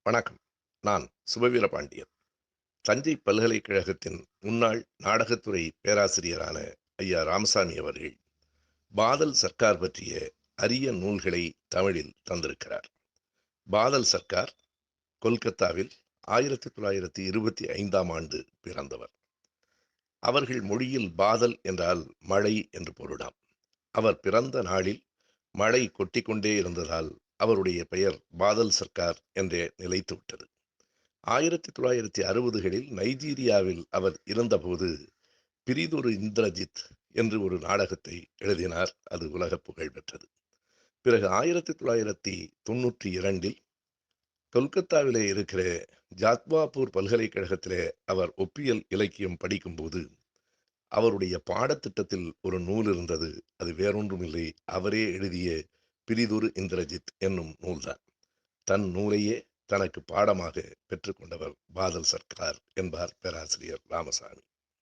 வணக்கம். நான் சுபவீர பாண்டியன். தஞ்சை பல்கலைக்கழகத்தின் முன்னாள் நாடகத்துறை பேராசிரியரான ஐயா ராமசாமி அவர்கள் பாதல் சர்க்கார் பற்றிய அரிய நூல்களை தமிழில் தந்திருக்கிறார். பாதல் சர்க்கார் கொல்கத்தாவில் 1925ஆம் ஆண்டு பிறந்தவர். அவர்கள் மொழியில் பாதல் என்றால் மழை என்று பொருளாம். அவர் பிறந்த நாளில் மழை கொட்டிக்கொண்டே இருந்ததால் அவருடைய பெயர் பாதல் சர்க்கார் என்றே நிலைத்துவிட்டது. 1960களில் நைஜீரியாவில் அவர் இருந்தபோது பிரிதொரு இந்திரஜித் என்று ஒரு நாடகத்தை எழுதினார். அது உலக புகழ் பெற்றது. பிறகு 1992இல் கொல்கத்தாவிலே இருக்கிற ஜாத்வாபூர் பல்கலைக்கழகத்திலே அவர் ஒப்பியல் இலக்கியம் படிக்கும்போது அவருடைய பாடத்திட்டத்தில் ஒரு நூல் இருந்தது. அது வேறொன்றும் இல்லை, அவரே எழுதிய பிரிதொரு இந்திரஜித் என்னும் நூல்தான். தன் நூலையே தனக்கு பாடமாக பெற்றுக்கொண்டவர் பாதல் சர்க்கார் என்பார் பேராசிரியர் ராமசாமி.